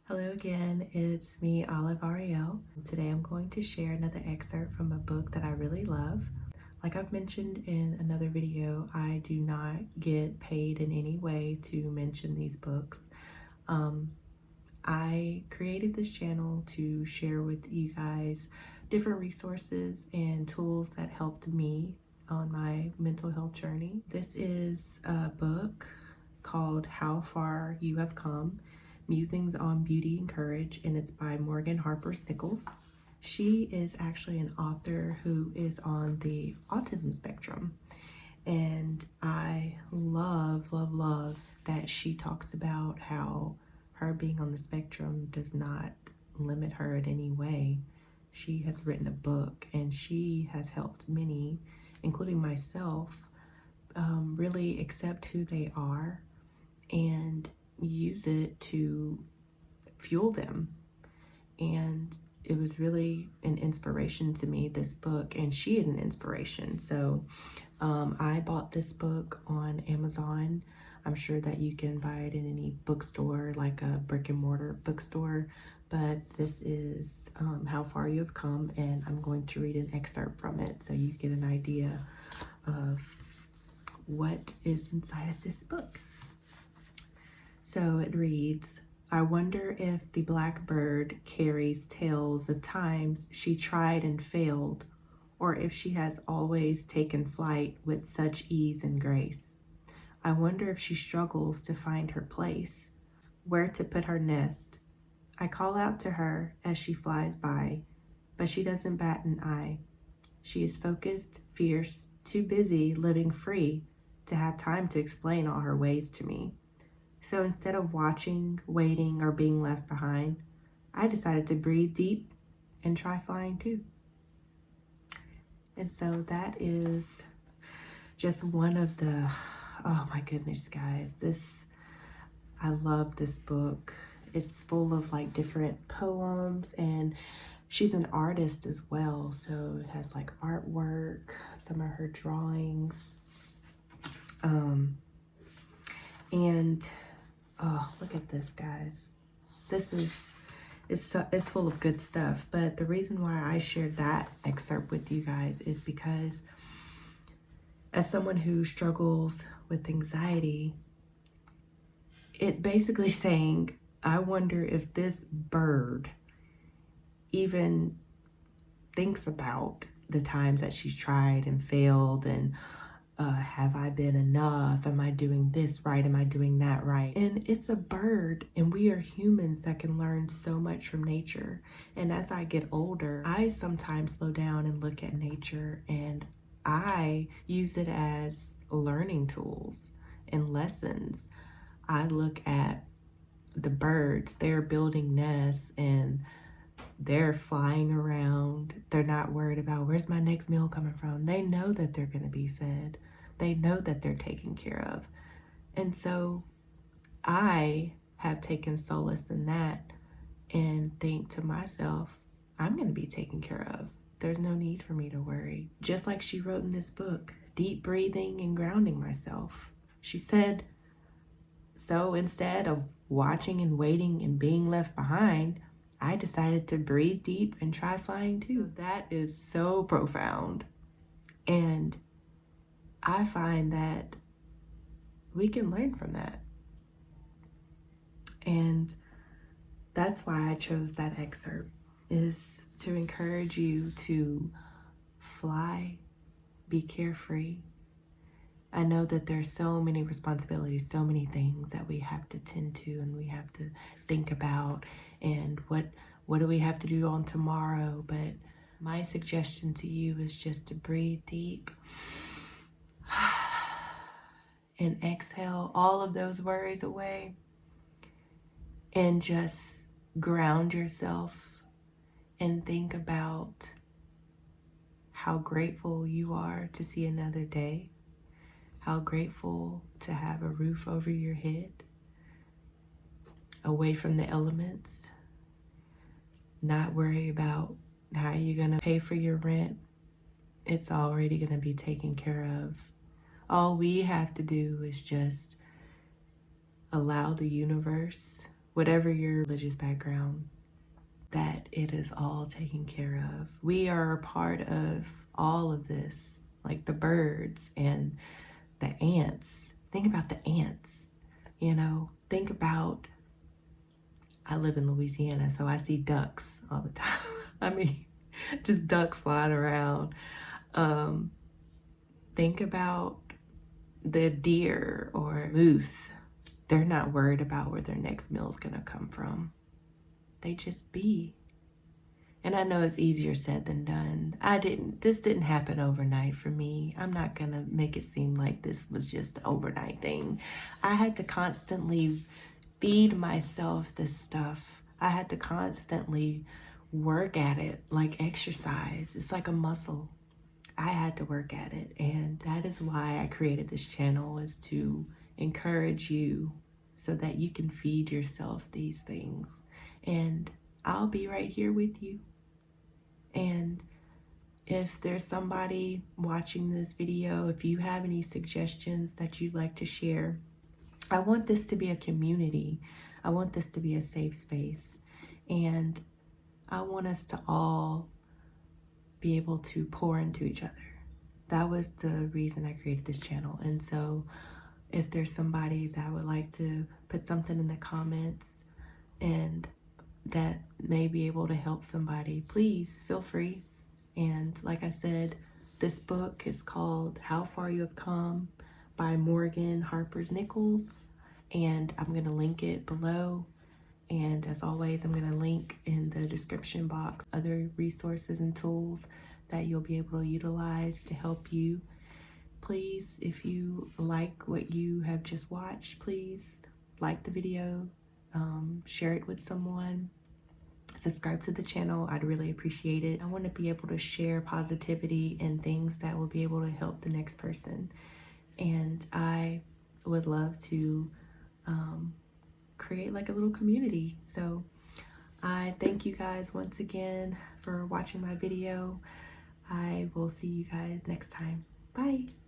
Hello again, it's me, Olive Ariel. Today I'm going to share another excerpt from a book that I really love. Like I've mentioned in another video, I do not get paid in any way to mention these books. I created this channel to share with you guys different resources and tools that helped me on my mental health journey. This is a book called How Far You Have Come, Musings on Beauty and Courage, and it's by Morgan Harper Nichols. She is actually an author who is on the autism spectrum, and I love that she talks about how her being on the spectrum does not limit her in any way. She has written a book and she has helped many, including myself, really accept who they are and use it to fuel them. And it was really an inspiration to me, this book, and she is an inspiration. So I bought this book on Amazon. I'm sure that you can buy it in any bookstore, like a brick and mortar bookstore, but this is How Far You Have Come, and I'm going to read an excerpt from it so you get an idea of what is inside of this book. So it reads, I wonder if the blackbird carries tales of times she tried and failed, or if she has always taken flight with such ease and grace. I wonder if she struggles to find her place, where to put her nest. I call out to her as she flies by, but she doesn't bat an eye. She is focused, fierce, too busy living free to have time to explain all her ways to me. So instead of watching, waiting, or being left behind, I decided to breathe deep and try flying too. And so that is just one of the, oh my goodness, guys, I love this book. It's full of like different poems, and she's an artist as well. So it has like artwork, some of her drawings. And oh, look at this, guys. This is full of good stuff. But the reason why I shared that excerpt with you guys is because as someone who struggles with anxiety, it's basically saying, I wonder if this bird even thinks about the times that she's tried and failed, and have I been enough? Am I doing this right? Am I doing that right? And it's a bird, and we are humans that can learn so much from nature. And as I get older, I sometimes slow down and look at nature, and I use it as learning tools and lessons. I look at the birds, they're building nests and they're flying around. They're not worried about where's my next meal coming from. They know that they're going to be fed. They know that they're taken care of. And so I have taken solace in that and think to myself, I'm going to be taken care of. There's no need for me to worry. Just like she wrote in this book, deep breathing and grounding myself. She said, so instead of watching and waiting and being left behind, I decided to breathe deep and try flying too. That is so profound. And I find that we can learn from that. And that's why I chose that excerpt, is to encourage you to fly, be carefree. I know that there's so many responsibilities, so many things that we have to tend to and we have to think about, and what do we have to do on tomorrow. But my suggestion to you is just to breathe deep and exhale all of those worries away and just ground yourself and think about how grateful you are to see another day, how grateful to have a roof over your head, away from the elements, not worry about how you're gonna pay for your rent. It's already gonna be taken care of. All we have to do is just allow the universe whatever your religious background, that it is all taken care of. We are a part of all of this, like the birds and the ants. Think about the ants, think about, I live in Louisiana, so I see ducks all the time. I mean, just ducks flying around. Um, think about the deer or moose. They're not worried about where their next meal is gonna come from. They just be. And I know it's easier said than done. This didn't happen overnight for me. I'm not gonna make it seem like this was just an overnight thing. I had to constantly feed myself this stuff. I had to constantly work at it like exercise. It's like a muscle. I had to work at it. And that is why I created this channel, is to encourage you so that you can feed yourself these things. And I'll be right here with you. And if there's somebody watching this video, if you have any suggestions that you'd like to share, I want this to be a community. I want this to be a safe space. And I want us to all be able to pour into each other. That was the reason I created this channel. And so if there's somebody that would like to put something in the comments and that may be able to help somebody, please feel free. And like I said, this book is called How Far You Have Come by Morgan Harper Nichols, and I'm going to link it below. And as always, I'm going to link in the description box other resources and tools that you'll be able to utilize to help you. Please, if you like what you have just watched, please like the video, share it with someone, subscribe to the channel. I'd really appreciate it. I want to be able to share positivity and things that will be able to help the next person. And I would love to create like a little community. So I thank you guys once again for watching my video. I will see you guys next time. Bye.